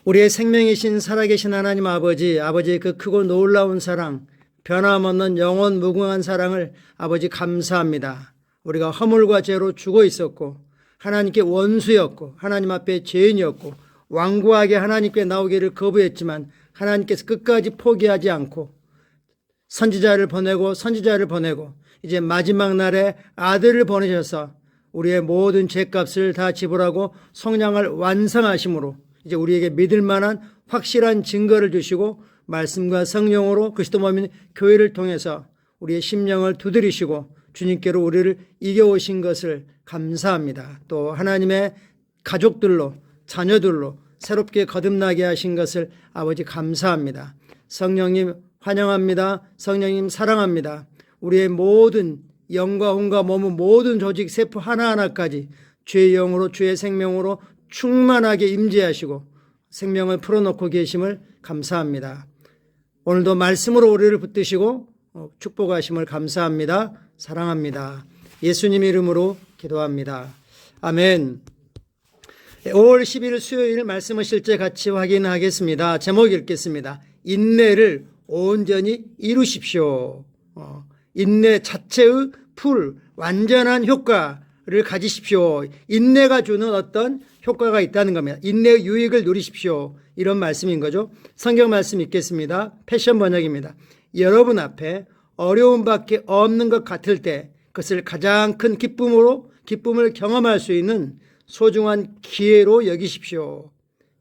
우리의 생명이신 살아계신 하나님 아버지의 그 크고 놀라운 사랑, 변함없는 영원 무궁한 사랑을 아버지 감사합니다. 우리가 허물과 죄로 죽어 있었고 하나님께 원수였고 하나님 앞에 죄인이었고 완고하게 하나님께 나오기를 거부했지만 하나님께서 끝까지 포기하지 않고 선지자를 보내고 이제 마지막 날에 아들을 보내셔서 우리의 모든 죄값을 다 지불하고 속량을 완성하심으로 이제 우리에게 믿을 만한 확실한 증거를 주시고 말씀과 성령으로 그리스도 몸인 교회를 통해서 우리의 심령을 두드리시고 주님께로 우리를 이겨오신 것을 감사합니다. 또 하나님의 가족들로 자녀들로 새롭게 거듭나게 하신 것을 아버지 감사합니다. 성령님 환영합니다. 성령님 사랑합니다. 우리의 모든 영과 혼과 몸의 모든 조직 세포 하나하나까지 주의 영으로 주의 생명으로 충만하게 임재하시고 생명을 풀어놓고 계심을 감사합니다. 오늘도 말씀으로 우리를 붙드시고 축복하심을 감사합니다. 사랑합니다. 예수님 이름으로 기도합니다. 아멘. 5월 10일 수요일 말씀을 실제 같이 확인하겠습니다. 제목 읽겠습니다. 인내를 온전히 이루십시오. 인내 자체의 완전한 효과를 가지십시오. 인내가 주는 어떤 효과가 있다는 겁니다. 인내의 유익을 누리십시오. 이런 말씀인 거죠. 성경 말씀 읽겠습니다. 패션 번역입니다. 여러분 앞에 어려움밖에 없는 것 같을 때 그것을 가장 큰 기쁨을 경험할 수 있는 소중한 기회로 여기십시오.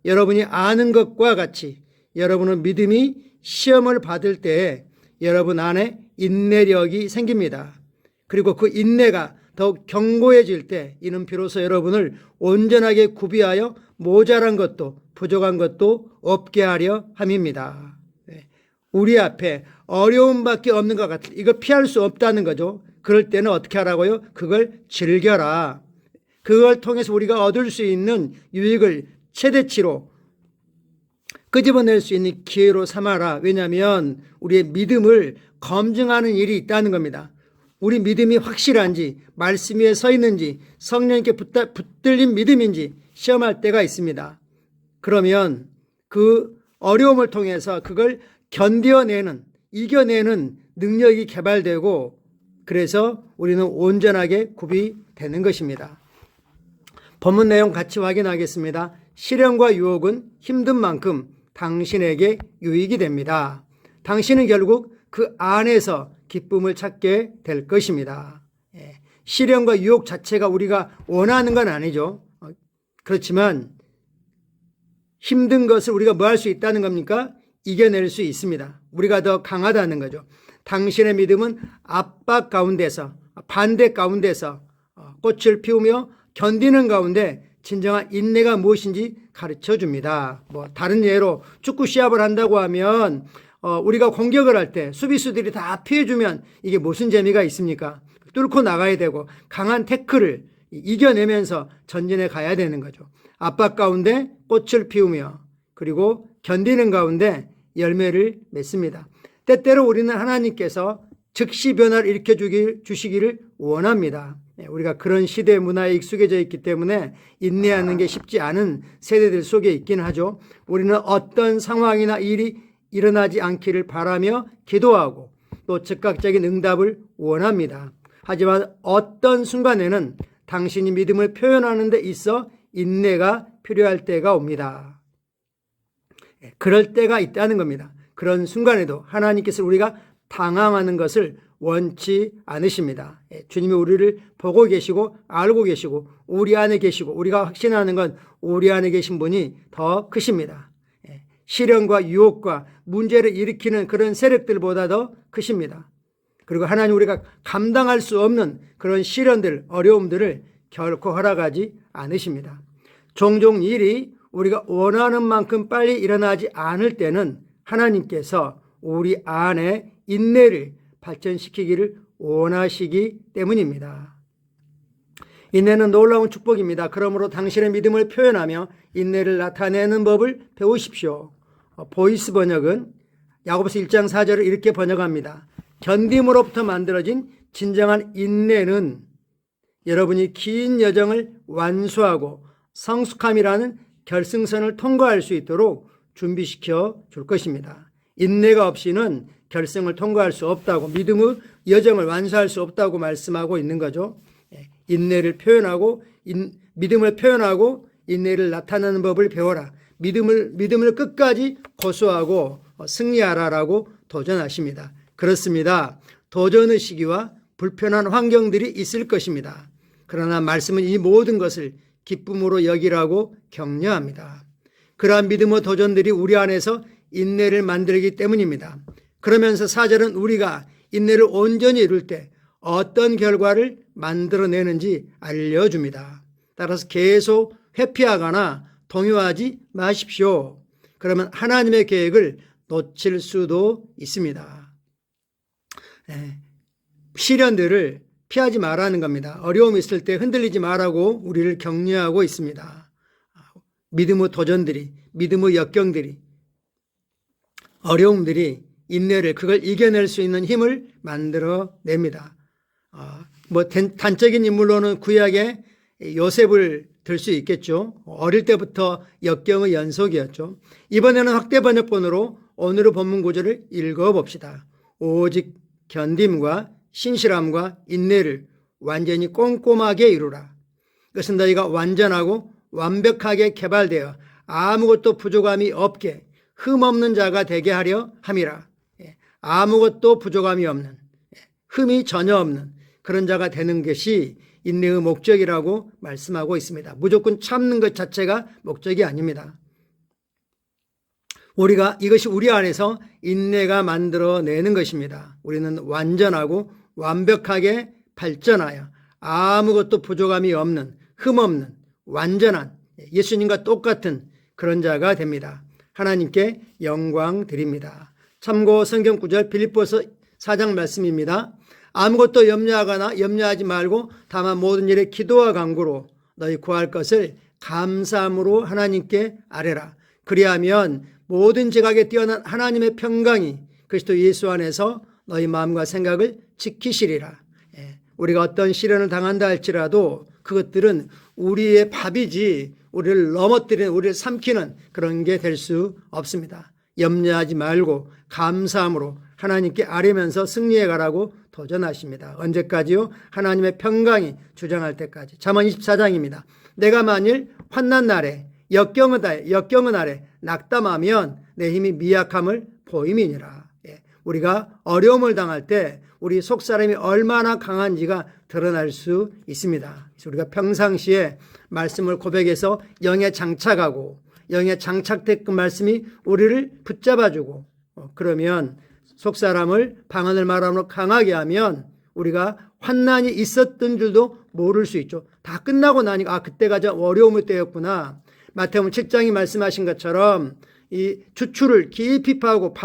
여러분이 아는 것과 같이 여러분의 믿음이 시험을 받을 때 여러분 안에 인내력이 생깁니다. 그리고 그 인내가 더욱 견고해질 때 이는 비로소 여러분을 온전하게 구비하여 모자란 것도 부족한 것도 없게 하려 함입니다. 우리 앞에 어려움밖에 없는 것 같아요. 이거 피할 수 없다는 거죠. 그럴 때는 어떻게 하라고요? 그걸 즐겨라. 그걸 통해서 우리가 얻을 수 있는 유익을 최대치로 끄집어낼 수 있는 기회로 삼아라. 왜냐하면 우리의 믿음을 검증하는 일이 있다는 겁니다. 우리 믿음이 확실한지, 말씀 위에 서 있는지, 성령님께 붙들린 믿음인지 시험할 때가 있습니다. 그러면 그 어려움을 통해서 그걸 이겨내는 능력이 개발되고 그래서 우리는 온전하게 구비되는 것입니다. 본문 내용 같이 확인하겠습니다. 시련과 유혹은 힘든 만큼 당신에게 유익이 됩니다. 당신은 결국 그 안에서 기쁨을 찾게 될 것입니다. 시련과 유혹 자체가 우리가 원하는 건 아니죠. 그렇지만 힘든 것을 우리가 뭐 할 수 있다는 겁니까? 이겨낼 수 있습니다. 우리가 더 강하다는 거죠. 당신의 믿음은 압박 가운데서 반대 가운데서 꽃을 피우며 견디는 가운데 진정한 인내가 무엇인지 가르쳐 줍니다. 다른 예로 축구 시합을 한다고 하면 우리가 공격을 할 때 수비수들이 다 피해주면 이게 무슨 재미가 있습니까? 뚫고 나가야 되고 강한 태클을 이겨내면서 전진해 가야 되는 거죠. 압박 가운데 꽃을 피우며 그리고 견디는 가운데 열매를 맺습니다. 때때로 우리는 하나님께서 즉시 변화를 일으켜 주시기를 원합니다. 우리가 그런 시대 문화에 익숙해져 있기 때문에 인내하는 게 쉽지 않은 세대들 속에 있긴 하죠. 우리는 어떤 상황이나 일이 일어나지 않기를 바라며 기도하고 또 즉각적인 응답을 원합니다. 하지만 어떤 순간에는 당신이 믿음을 표현하는 데 있어 인내가 필요할 때가 옵니다. 그럴 때가 있다는 겁니다. 그런 순간에도 하나님께서 우리가 당황하는 것을 원치 않으십니다. 주님이 우리를 보고 계시고 알고 계시고 우리 안에 계시고 우리가 확신하는 건 우리 안에 계신 분이 더 크십니다. 시련과 유혹과 문제를 일으키는 그런 세력들보다 더 크십니다. 그리고 하나님 우리가 감당할 수 없는 그런 시련들, 어려움들을 결코 허락하지 않으십니다. 종종 일이 우리가 원하는 만큼 빨리 일어나지 않을 때는 하나님께서 우리 안에 인내를 발전시키기를 원하시기 때문입니다. 인내는 놀라운 축복입니다. 그러므로 당신의 믿음을 표현하며 인내를 나타내는 법을 배우십시오. 보이스 번역은 야고보서 1장 4절을 이렇게 번역합니다. 견딤으로부터 만들어진 진정한 인내는 여러분이 긴 여정을 완수하고 성숙함이라는 결승선을 통과할 수 있도록 준비시켜 줄 것입니다. 인내가 없이는 결승을 통과할 수 없다고, 믿음의 여정을 완수할 수 없다고 말씀하고 있는 거죠. 인내를 표현하고 믿음을 표현하고 인내를 나타내는 법을 배워라. 믿음을 끝까지 고수하고 승리하라라고 도전하십니다. 그렇습니다. 도전의 시기와 불편한 환경들이 있을 것입니다. 그러나 말씀은 이 모든 것을 기쁨으로 여기라고 격려합니다. 그러한 믿음의 도전들이 우리 안에서 인내를 만들기 때문입니다. 그러면서 4절은 우리가 인내를 온전히 이룰 때 어떤 결과를 만들어내는지 알려줍니다. 따라서 계속 회피하거나 동요하지 마십시오. 그러면 하나님의 계획을 놓칠 수도 있습니다. 시련들을 피하지 말라는 겁니다. 어려움이 있을 때 흔들리지 말라고 우리를 격려하고 있습니다. 믿음의 도전들이, 믿음의 역경들이, 어려움들이 인내를, 그걸 이겨낼 수 있는 힘을 만들어냅니다. 단적인 인물로는 구약의 요셉을 들 수 있겠죠. 어릴 때부터 역경의 연속이었죠. 이번에는 확대 번역본으로 오늘의 본문 구절을 읽어봅시다. 오직 견딤과 신실함과 인내를 완전히 꼼꼼하게 이루라. 그것은 너희가 완전하고 완벽하게 개발되어 아무것도 부족함이 없게 흠없는 자가 되게 하려 함이라. 아무것도 부족함이 없는, 흠이 전혀 없는 그런 자가 되는 것이 인내의 목적이라고 말씀하고 있습니다. 무조건 참는 것 자체가 목적이 아닙니다. 이것이 우리 안에서 인내가 만들어내는 것입니다. 우리는 완전하고 완벽하게 발전하여 아무것도 부족함이 없는, 흠없는, 완전한 예수님과 똑같은 그런 자가 됩니다. 하나님께 영광 드립니다. 참고 성경 구절 빌립보서 4장 말씀입니다. 아무것도 염려하지 말고 다만 모든 일에 기도와 간구로 너희 구할 것을 감사함으로 하나님께 아뢰라. 그리하면 모든 지각에 뛰어난 하나님의 평강이 그리스도 예수 안에서 너희 마음과 생각을 지키시리라. 우리가 어떤 시련을 당한다 할지라도 그것들은 우리의 밥이지 우리를 넘어뜨리는, 우리를 삼키는 그런 게 될 수 없습니다. 염려하지 말고 감사함으로 하나님께 아뢰면서 승리해 가라고 도전하십니다. 언제까지요? 하나님의 평강이 주장할 때까지. 잠언 24장입니다. 내가 만일 환난 날에 역경의 날에 낙담하면 내 힘이 미약함을 보임이니라. 우리가 어려움을 당할 때 우리 속사람이 얼마나 강한지가 드러날 수 있습니다. 그래서 우리가 평상시에 말씀을 고백해서 영에 장착하고 영에 장착된 그 말씀이 우리를 붙잡아주고 그러면 속사람을 방언을 말함으로 강하게 하면 우리가 환난이 있었던 줄도 모를 수 있죠. 다 끝나고 나니까 그때가 저 어려움의 때였구나. 마태복음 7장이 말씀하신 것처럼 이 주추를 깊이 파고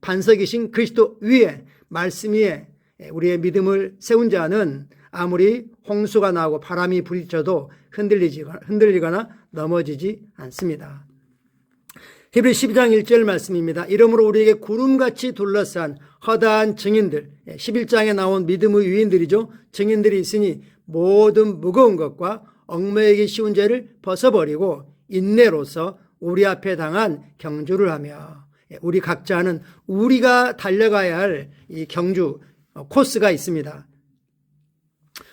반석이신 그리스도 위에 말씀 위에 우리의 믿음을 세운 자는 아무리 홍수가 나고 바람이 부딪혀도 흔들리거나 넘어지지 않습니다. 히브리서 12장 1절 말씀입니다. 이러므로 우리에게 구름같이 둘러싼 허다한 증인들, 11장에 나온 믿음의 유인들이죠. 증인들이 있으니 모든 무거운 것과 얽매이기 쉬운 죄를 벗어버리고 인내로서 우리 앞에 당한 경주를 하며, 우리 각자는 우리가 달려가야 할 이 경주 코스가 있습니다.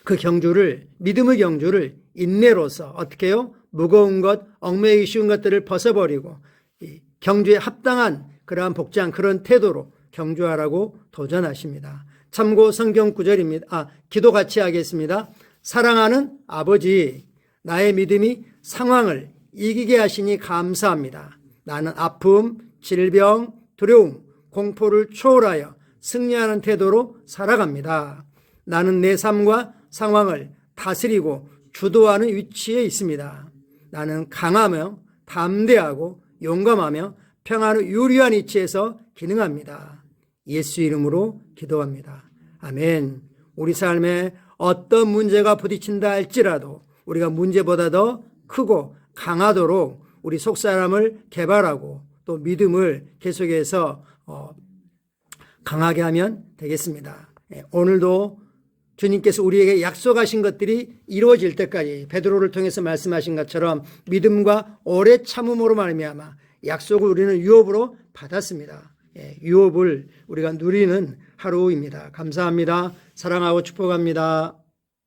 그 경주를, 믿음의 경주를 인내로서 어떻게 해요? 무거운 것, 얽매이기 쉬운 것들을 벗어버리고 경주에 합당한 그러한 복장, 그런 태도로 경주하라고 도전하십니다. 참고 성경 구절입니다. 기도 같이 하겠습니다. 사랑하는 아버지, 나의 믿음이 상황을 이기게 하시니 감사합니다. 나는 아픔, 질병, 두려움, 공포를 초월하여 승리하는 태도로 살아갑니다. 나는 내 삶과 상황을 다스리고 주도하는 위치에 있습니다. 나는 강하며 담대하고 용감하며 평안의 유리한 위치에서 기능합니다. 예수 이름으로 기도합니다. 아멘. 우리 삶에 어떤 문제가 부딪힌다 할지라도 우리가 문제보다 더 크고 강하도록 우리 속사람을 개발하고 또 믿음을 계속해서 강하게 하면 되겠습니다. 오늘도 주님께서 우리에게 약속하신 것들이 이루어질 때까지 베드로를 통해서 말씀하신 것처럼 믿음과 오래 참음으로 말미암아 약속을 우리는 유업으로 받았습니다. 유업을 우리가 누리는 하루입니다. 감사합니다. 사랑하고 축복합니다.